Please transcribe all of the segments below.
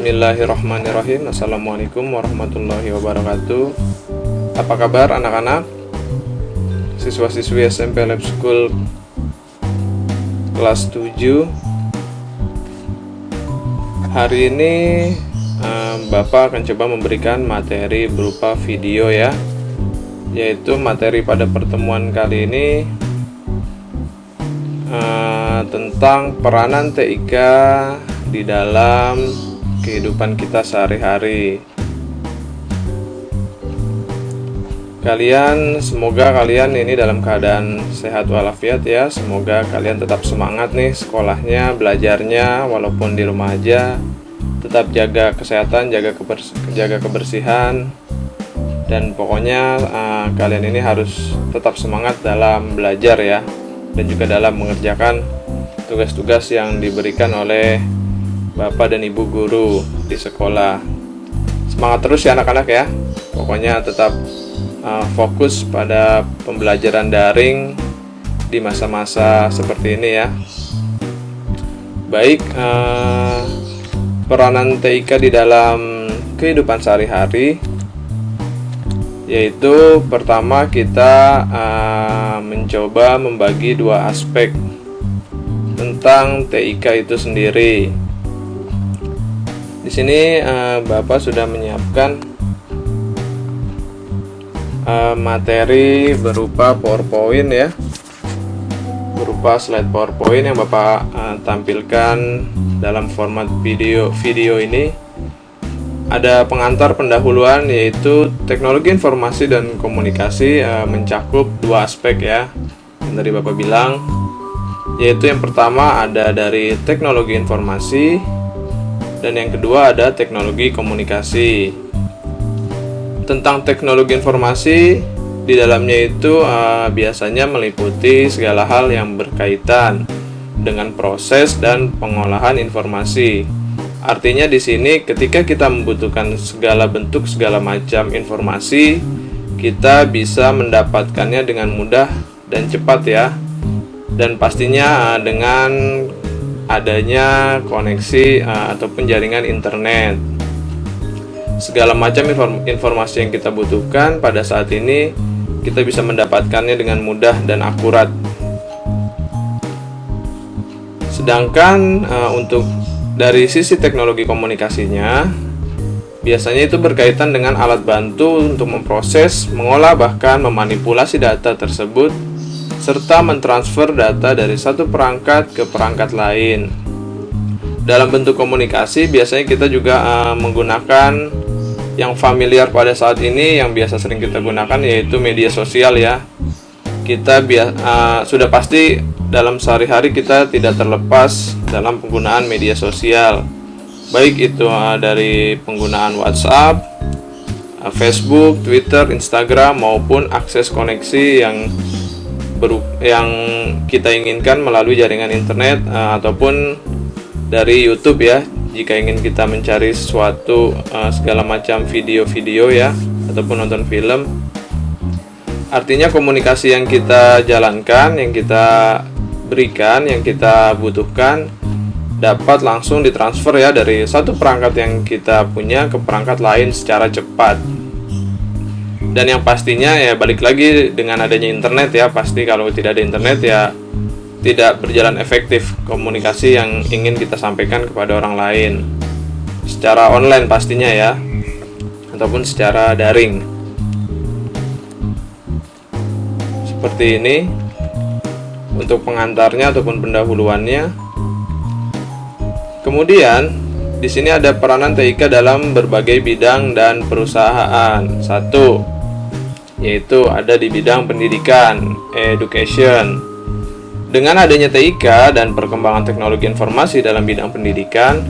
Bismillahirrahmanirrahim. Assalamualaikum warahmatullahi wabarakatuh. Apa kabar anak-anak? Siswa-siswi SMP Lab School kelas 7. Hari ini Bapak akan coba memberikan materi berupa video ya, yaitu materi pada pertemuan kali ini tentang peranan TIK di dalam kehidupan kita sehari-hari. Semoga kalian ini dalam keadaan sehat walafiat ya. Semoga kalian tetap semangat nih sekolahnya, belajarnya, walaupun di rumah aja. Tetap jaga kesehatan, jaga kebersihan, dan pokoknya kalian ini harus tetap semangat dalam belajar ya, dan juga dalam mengerjakan tugas-tugas yang diberikan oleh Bapak dan Ibu guru di sekolah. Semangat terus ya anak-anak ya. Pokoknya tetap fokus pada pembelajaran daring di masa-masa seperti ini ya. Baik, peranan TIK di dalam kehidupan sehari-hari, yaitu pertama kita mencoba membagi dua aspek tentang TIK itu sendiri. Di sini Bapak sudah menyiapkan materi berupa PowerPoint ya, berupa slide PowerPoint yang Bapak tampilkan dalam format video ini. Ada pengantar pendahuluan, yaitu teknologi informasi dan komunikasi, mencakup dua aspek ya, yang tadi Bapak bilang, yaitu yang pertama ada dari teknologi informasi, dan yang kedua ada teknologi komunikasi. Tentang teknologi informasi, di dalamnya itu biasanya meliputi segala hal yang berkaitan dengan proses dan pengolahan informasi. Artinya di sini ketika kita membutuhkan segala bentuk, segala macam informasi, kita bisa mendapatkannya dengan mudah dan cepat ya. Dan pastinya dengan adanya koneksi ataupun jaringan internet. Segala macam informasi yang kita butuhkan pada saat ini kita bisa mendapatkannya dengan mudah dan akurat. Sedangkan untuk dari sisi teknologi komunikasinya, biasanya itu berkaitan dengan alat bantu untuk memproses, mengolah, bahkan memanipulasi data tersebut, serta mentransfer data dari satu perangkat ke perangkat lain. Dalam bentuk komunikasi, biasanya kita juga menggunakan yang familiar pada saat ini, yang biasa sering kita gunakan, yaitu media sosial ya. Kita sudah pasti dalam sehari-hari kita tidak terlepas dalam penggunaan media sosial, baik itu dari penggunaan WhatsApp, Facebook, Twitter, Instagram, maupun akses koneksi yang kita inginkan melalui jaringan internet, ataupun dari YouTube ya, jika ingin kita mencari sesuatu, segala macam video-video ya, ataupun nonton film. Artinya komunikasi yang kita jalankan, yang kita berikan, yang kita butuhkan dapat langsung ditransfer ya dari satu perangkat yang kita punya ke perangkat lain secara cepat. Dan yang pastinya ya balik lagi dengan adanya internet ya, pasti kalau tidak ada internet ya tidak berjalan efektif komunikasi yang ingin kita sampaikan kepada orang lain secara online pastinya ya, ataupun secara daring. Seperti ini untuk pengantarnya ataupun pendahuluannya. Kemudian di sini ada peranan TIK dalam berbagai bidang dan perusahaan. Satu, yaitu ada di bidang pendidikan, education. Dengan adanya TIK dan perkembangan teknologi informasi dalam bidang pendidikan,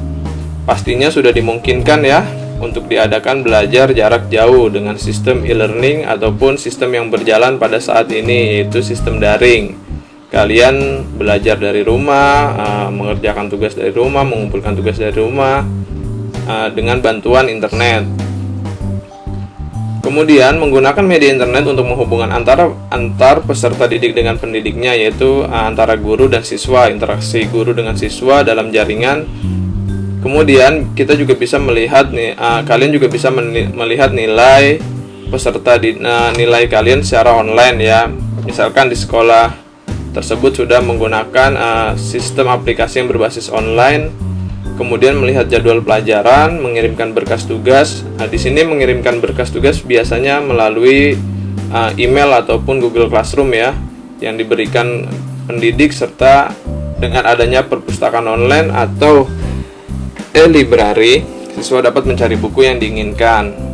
pastinya sudah dimungkinkan ya untuk diadakan belajar jarak jauh dengan sistem e-learning ataupun sistem yang berjalan pada saat ini, yaitu sistem daring. Kalian belajar dari rumah, mengerjakan tugas dari rumah, mengumpulkan tugas dari rumah dengan bantuan internet. Kemudian menggunakan media internet untuk menghubungkan antar peserta didik dengan pendidiknya, yaitu antara guru dan siswa, interaksi guru dengan siswa dalam jaringan Kemudian kita juga bisa melihat nih, kalian juga bisa melihat nilai peserta nilai kalian secara online ya. Misalkan di sekolah tersebut sudah menggunakan sistem aplikasi yang berbasis online, kemudian melihat jadwal pelajaran, mengirimkan berkas tugas. Nah, di sini mengirimkan berkas tugas biasanya melalui email ataupun Google Classroom ya, yang diberikan pendidik, serta dengan adanya perpustakaan online atau e-library, siswa dapat mencari buku yang diinginkan.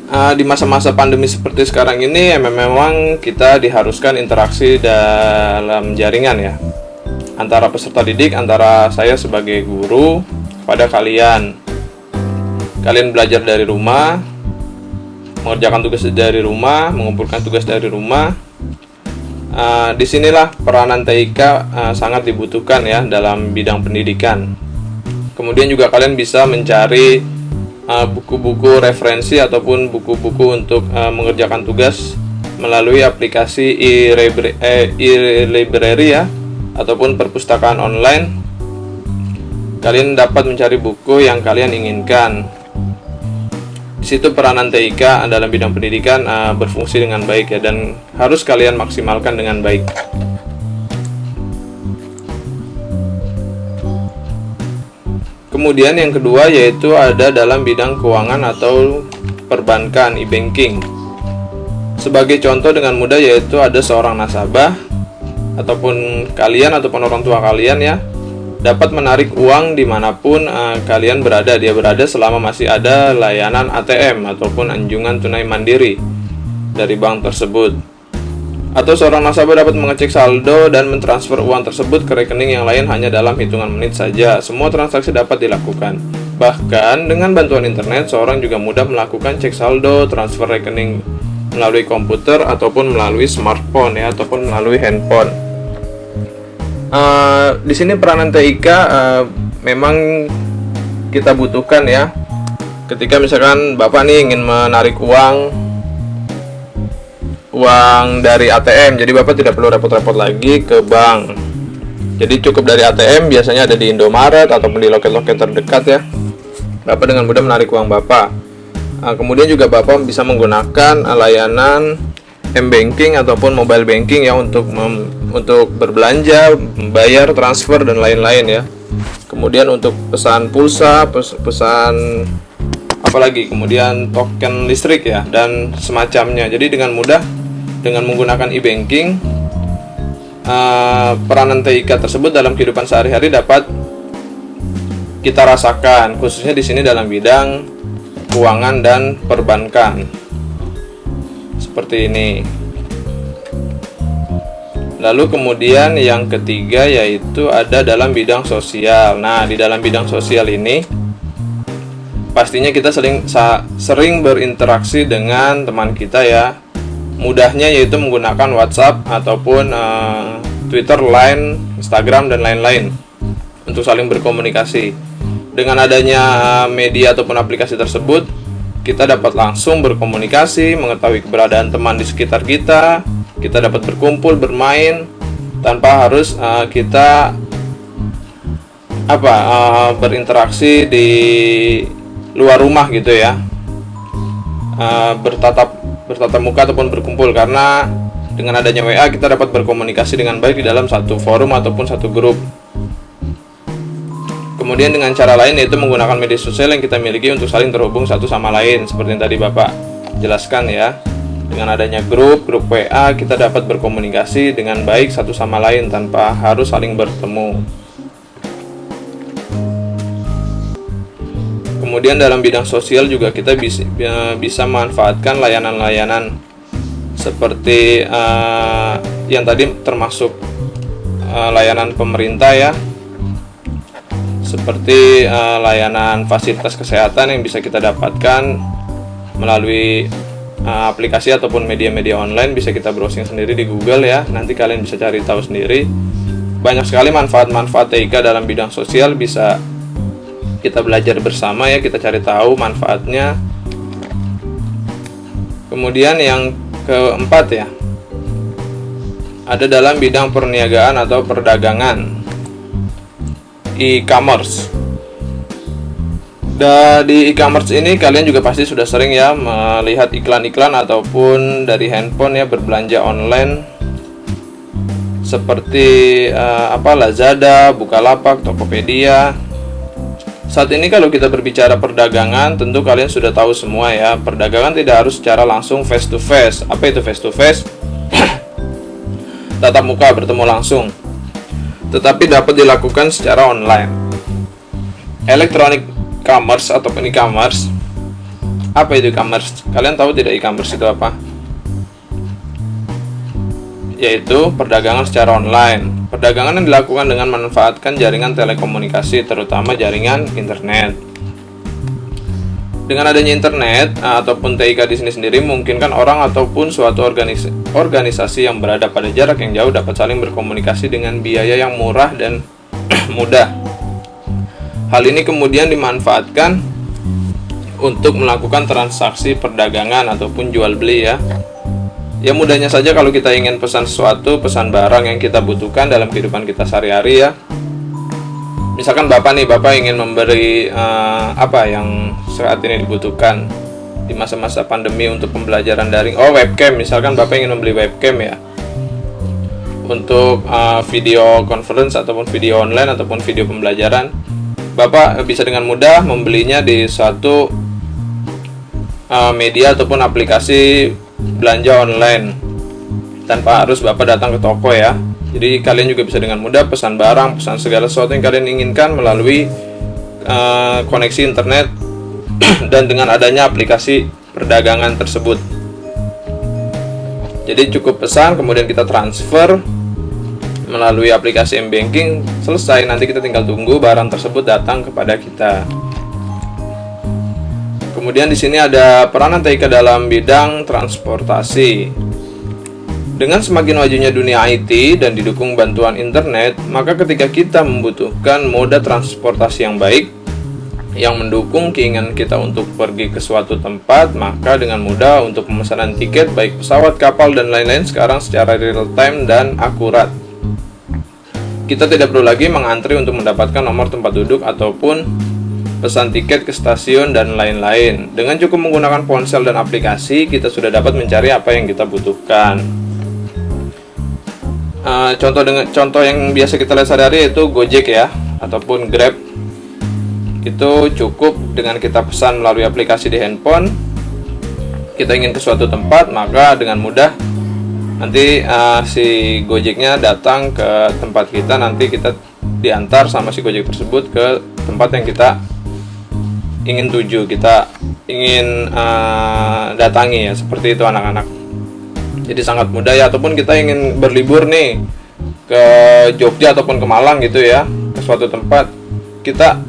Di masa-masa pandemi seperti sekarang ini memang kita diharuskan interaksi dalam jaringan ya, antara peserta didik, antara saya sebagai guru pada kalian. Kalian belajar dari rumah, mengerjakan tugas dari rumah, mengumpulkan tugas dari rumah. Disinilah peranan TIK sangat dibutuhkan ya dalam bidang pendidikan. Kemudian juga kalian bisa mencari buku-buku referensi ataupun buku-buku untuk mengerjakan tugas melalui aplikasi e-library ya, ataupun perpustakaan online. Kalian dapat mencari buku yang kalian inginkan. Di situ peranan TIK dalam bidang pendidikan berfungsi dengan baik ya, dan harus kalian maksimalkan dengan baik. Kemudian yang kedua yaitu ada dalam bidang keuangan atau perbankan, e-banking. Sebagai contoh dengan mudah yaitu ada seorang nasabah ataupun kalian ataupun orang tua kalian ya, dapat menarik uang dimanapun kalian berada. Dia berada selama masih ada layanan ATM ataupun anjungan tunai mandiri dari bank tersebut. Atau seorang nasabah dapat mengecek saldo dan mentransfer uang tersebut ke rekening yang lain hanya dalam hitungan menit saja. Semua transaksi dapat dilakukan. Bahkan dengan bantuan internet, seorang juga mudah melakukan cek saldo, transfer rekening melalui komputer ataupun melalui smartphone ya, ataupun melalui handphone. Di sini peranan TIK memang kita butuhkan ya. Ketika misalkan Bapak nih ingin menarik uang dari ATM, jadi Bapak tidak perlu repot-repot lagi ke bank. Jadi cukup dari ATM, biasanya ada di Indomaret ataupun di loket-loket terdekat ya. Bapak dengan mudah menarik uang Bapak. Kemudian juga Bapak bisa menggunakan layanan m-banking ataupun mobile banking ya, untuk berbelanja, bayar, transfer dan lain-lain ya. Kemudian untuk pesan pulsa, pesan apalagi, kemudian token listrik ya, dan semacamnya. Jadi dengan mudah dengan menggunakan e-banking, peranan TIK tersebut dalam kehidupan sehari-hari dapat kita rasakan, khususnya di sini dalam bidang keuangan dan perbankan. Seperti ini. Lalu kemudian yang ketiga yaitu ada dalam bidang sosial. Nah, di dalam bidang sosial ini pastinya kita sering berinteraksi dengan teman kita ya. Mudahnya yaitu menggunakan WhatsApp ataupun Twitter, Line, Instagram dan lain-lain untuk saling berkomunikasi. Dengan adanya media ataupun aplikasi tersebut, kita dapat langsung berkomunikasi, mengetahui keberadaan teman di sekitar kita. Kita dapat berkumpul, bermain tanpa harus kita berinteraksi di luar rumah gitu ya, bertatap muka ataupun berkumpul, karena dengan adanya WA kita dapat berkomunikasi dengan baik di dalam satu forum ataupun satu grup. Kemudian dengan cara lain yaitu menggunakan media sosial yang kita miliki untuk saling terhubung satu sama lain, seperti yang tadi Bapak jelaskan ya. Dengan adanya grup WA kita dapat berkomunikasi dengan baik satu sama lain tanpa harus saling bertemu. Kemudian dalam bidang sosial juga kita bisa memanfaatkan layanan-layanan seperti yang tadi termasuk layanan pemerintah ya, seperti layanan fasilitas kesehatan yang bisa kita dapatkan melalui aplikasi ataupun media-media online. Bisa kita browsing sendiri di Google ya, nanti kalian bisa cari tahu sendiri. Banyak sekali manfaat-manfaat TIK dalam bidang sosial, bisa kita belajar bersama ya, kita cari tahu manfaatnya. Kemudian yang keempat ya, ada dalam bidang perniagaan atau perdagangan, e-commerce. Di e-commerce ini kalian juga pasti sudah sering ya melihat iklan-iklan ataupun dari handphone ya berbelanja online seperti Lazada, Bukalapak, Tokopedia. Saat ini kalau kita berbicara perdagangan, tentu kalian sudah tahu semua ya, perdagangan tidak harus secara langsung face to face. Apa itu face to face? Tatap muka, bertemu langsung. Tetapi dapat dilakukan secara online. Electronic commerce ataupun e-commerce. Apa itu e-commerce? Kalian tahu tidak e-commerce itu apa? Yaitu perdagangan secara online. Perdagangan yang dilakukan dengan memanfaatkan jaringan telekomunikasi, terutama jaringan internet. Dengan adanya internet ataupun TIK di sini sendiri, memungkinkan orang ataupun suatu organisasi yang berada pada jarak yang jauh dapat saling berkomunikasi dengan biaya yang murah dan mudah. Hal ini kemudian dimanfaatkan untuk melakukan transaksi perdagangan ataupun jual beli ya. Ya mudahnya saja kalau kita ingin pesan sesuatu, pesan barang yang kita butuhkan dalam kehidupan kita sehari-hari ya. Misalkan Bapak ingin memberi apa yang saat ini dibutuhkan di masa-masa pandemi untuk pembelajaran daring. Webcam, misalkan Bapak ingin membeli webcam ya. Untuk video conference ataupun video online ataupun video pembelajaran, Bapak bisa dengan mudah membelinya di suatu media ataupun aplikasi belanja online tanpa harus Bapak datang ke toko ya. Jadi kalian juga bisa dengan mudah pesan barang, pesan segala sesuatu yang kalian inginkan melalui koneksi internet dan dengan adanya aplikasi perdagangan tersebut. Jadi cukup pesan, kemudian kita transfer melalui aplikasi m-banking, selesai. Nanti kita tinggal tunggu barang tersebut datang kepada kita. Kemudian di sini ada peranan TIK dalam bidang transportasi. Dengan semakin majunya dunia IT dan didukung bantuan internet, maka ketika kita membutuhkan moda transportasi yang baik yang mendukung keinginan kita untuk pergi ke suatu tempat, maka dengan mudah untuk pemesanan tiket baik pesawat, kapal dan lain-lain sekarang secara real time dan akurat. Kita tidak perlu lagi mengantri untuk mendapatkan nomor tempat duduk ataupun pesan tiket ke stasiun dan lain-lain. Dengan cukup menggunakan ponsel dan aplikasi, kita sudah dapat mencari apa yang kita butuhkan. Contoh yang biasa kita lihat sehari-hari itu Gojek ya, ataupun Grab. Itu cukup dengan kita pesan melalui aplikasi di handphone. Kita ingin ke suatu tempat, maka dengan mudah nanti si Gojeknya datang ke tempat kita. Nanti kita diantar sama si Gojek tersebut ke tempat yang kita ingin tuju, kita ingin datangi ya, seperti itu anak-anak. Jadi sangat mudah ya. Ataupun kita ingin berlibur nih ke Jogja ataupun ke Malang gitu ya, ke suatu tempat, kita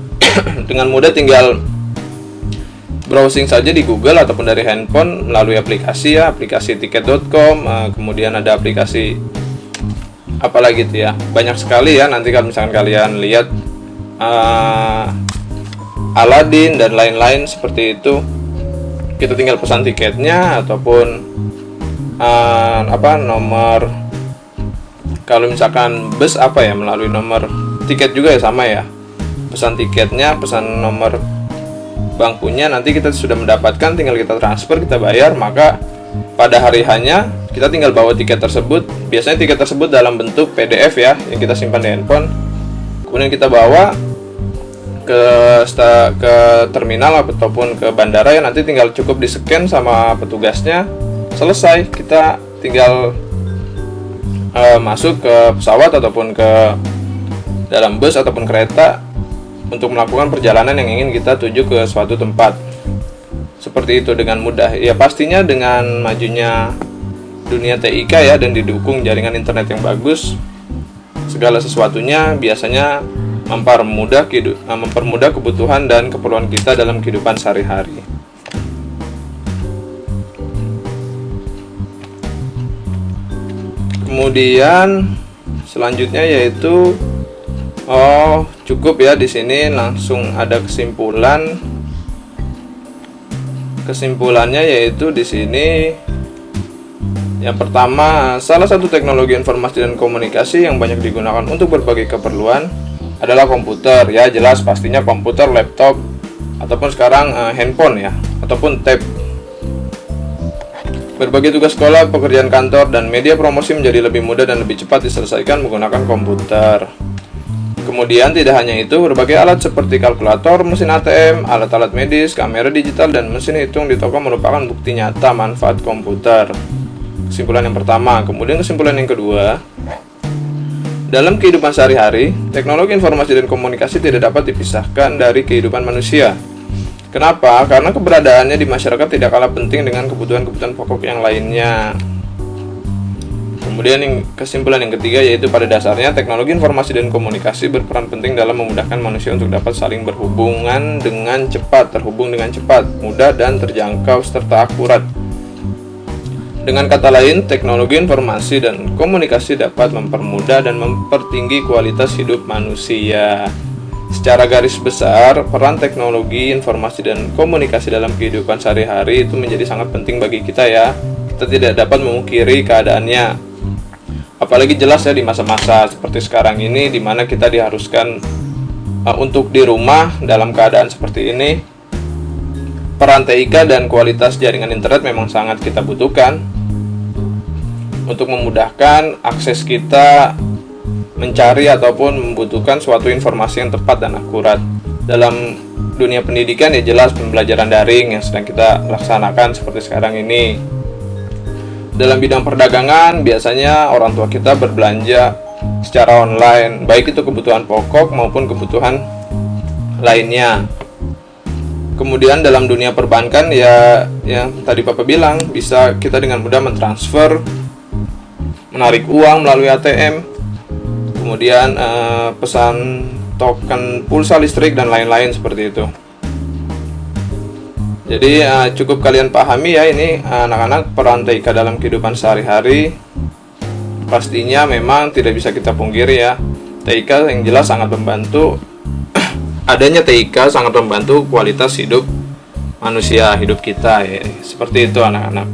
dengan mudah tinggal browsing saja di Google ataupun dari handphone melalui aplikasi ya, aplikasi tiket.com, kemudian ada aplikasi apalagi itu ya, banyak sekali ya. Nanti kalau misalkan kalian lihat Aladin dan lain-lain seperti itu, kita tinggal pesan tiketnya ataupun nomor, kalau misalkan bus melalui nomor tiket juga ya, sama ya, pesan tiketnya, pesan nomor bangkunya, nanti kita sudah mendapatkan, tinggal kita transfer, kita bayar, maka pada hari hanya kita tinggal bawa tiket tersebut. Biasanya tiket tersebut dalam bentuk PDF ya, yang kita simpan di handphone, kemudian kita bawa ke terminal ataupun ke bandara ya. Nanti tinggal cukup di-scan sama petugasnya, selesai. Kita tinggal masuk ke pesawat ataupun ke dalam bus ataupun kereta untuk melakukan perjalanan yang ingin kita tuju ke suatu tempat. Seperti itu dengan mudah. Ya pastinya dengan majunya dunia TIK ya dan didukung jaringan internet yang bagus, segala sesuatunya biasanya mempermudah kebutuhan dan keperluan kita dalam kehidupan sehari-hari. Kemudian selanjutnya yaitu cukup ya, di sini langsung ada kesimpulan. Kesimpulannya yaitu di sini yang pertama, salah satu teknologi informasi dan komunikasi yang banyak digunakan untuk berbagai keperluan adalah komputer. Ya jelas pastinya komputer, laptop, ataupun sekarang handphone ya, ataupun tab. Berbagai tugas sekolah, pekerjaan kantor, dan media promosi menjadi lebih mudah dan lebih cepat diselesaikan menggunakan komputer. Kemudian tidak hanya itu, berbagai alat seperti kalkulator, mesin ATM, alat-alat medis, kamera digital, dan mesin hitung di toko merupakan bukti nyata manfaat komputer. Kesimpulan yang pertama. Kemudian kesimpulan yang kedua, dalam kehidupan sehari-hari, teknologi informasi dan komunikasi tidak dapat dipisahkan dari kehidupan manusia. Kenapa? Karena keberadaannya di masyarakat tidak kalah penting dengan kebutuhan-kebutuhan pokok yang lainnya. Kemudian kesimpulan yang ketiga, yaitu pada dasarnya teknologi informasi dan komunikasi berperan penting dalam memudahkan manusia untuk dapat saling terhubung dengan cepat, mudah, dan terjangkau serta akurat. Dengan kata lain, teknologi informasi dan komunikasi dapat mempermudah dan mempertinggi kualitas hidup manusia. Secara garis besar, peran teknologi, informasi, dan komunikasi dalam kehidupan sehari-hari itu menjadi sangat penting bagi kita ya. Kita tidak dapat memungkiri keadaannya. Apalagi jelas ya di masa-masa seperti sekarang ini, di mana kita diharuskan untuk di rumah dalam keadaan seperti ini. Peran TIK dan kualitas jaringan internet memang sangat kita butuhkan untuk memudahkan akses kita mencari ataupun membutuhkan suatu informasi yang tepat dan akurat. Dalam dunia pendidikan ya jelas pembelajaran daring yang sedang kita laksanakan seperti sekarang ini. Dalam bidang perdagangan biasanya orang tua kita berbelanja secara online, baik itu kebutuhan pokok maupun kebutuhan lainnya. Kemudian dalam dunia perbankan ya yang tadi Papa bilang, bisa kita dengan mudah mentransfer, menarik uang melalui ATM, kemudian pesan token pulsa listrik dan lain-lain seperti itu. Jadi cukup kalian pahami ya ini anak-anak, peran TIK dalam kehidupan sehari-hari pastinya memang tidak bisa kita pungkiri ya. TIK yang jelas sangat membantu adanya TIK sangat membantu kualitas hidup manusia, hidup kita ya. Seperti itu anak-anak.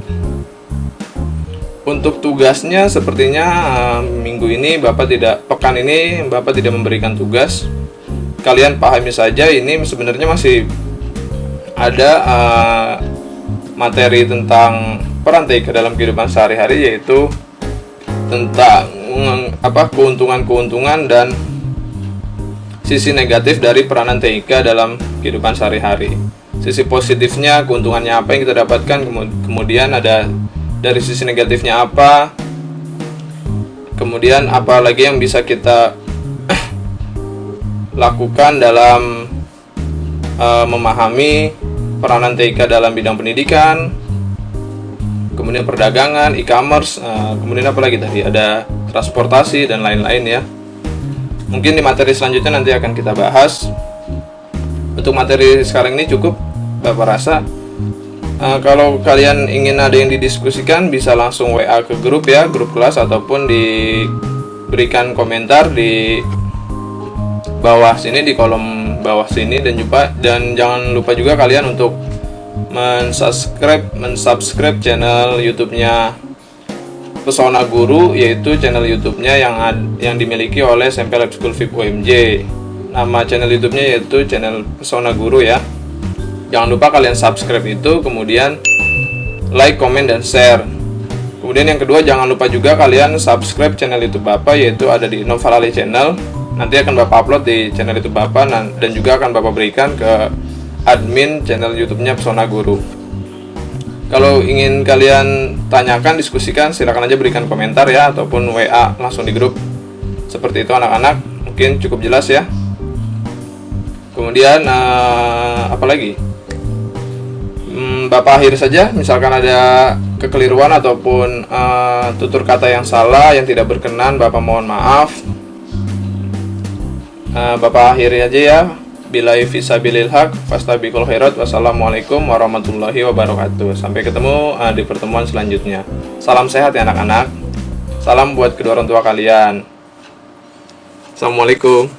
Untuk tugasnya sepertinya pekan ini Bapak tidak memberikan tugas. Kalian pahami saja ini sebenarnya masih ada materi tentang peran TIK dalam kehidupan sehari-hari, yaitu tentang keuntungan-keuntungan dan sisi negatif dari peranan TIK dalam kehidupan sehari-hari. Sisi positifnya, keuntungannya apa yang kita dapatkan, kemudian ada dari sisi negatifnya apa, kemudian apa lagi yang bisa kita lakukan dalam memahami peranan TIK dalam bidang pendidikan, kemudian perdagangan, e-commerce, kemudian apa lagi tadi, ada transportasi dan lain-lain ya. Mungkin di materi selanjutnya nanti akan kita bahas. Untuk materi sekarang ini cukup Bapak rasa. Kalau kalian ingin ada yang didiskusikan, bisa langsung WA ke grup ya, grup kelas, ataupun diberikan komentar di bawah sini, di kolom bawah sini, dan jangan lupa juga kalian untuk mensubscribe channel YouTube-nya Pesona Guru, yaitu channel YouTube-nya yang dimiliki oleh SMP Lab School VIP UMJ. Nama channel YouTube-nya yaitu channel Pesona Guru ya. Jangan lupa kalian subscribe itu, kemudian like, komen, dan share. Kemudian yang kedua, jangan lupa juga kalian subscribe channel YouTube Bapak, yaitu ada di Novalali Channel. Nanti akan Bapak upload di channel YouTube Bapak, dan juga akan Bapak berikan ke admin channel YouTube-nya Pesona Guru. Kalau ingin kalian tanyakan, diskusikan, silakan aja berikan komentar ya, ataupun WA langsung di grup. Seperti itu anak-anak, mungkin cukup jelas ya. Kemudian apa lagi? Bapak akhiri saja, misalkan ada kekeliruan ataupun tutur kata yang salah, yang tidak berkenan, Bapak mohon maaf. Bapak akhiri aja ya. Billahi fisabilil haq, fastabiqul khairat. Wassalamualaikum warahmatullahi wabarakatuh. Sampai ketemu di pertemuan selanjutnya. Salam sehat ya anak-anak. Salam buat kedua orang tua kalian. Assalamualaikum.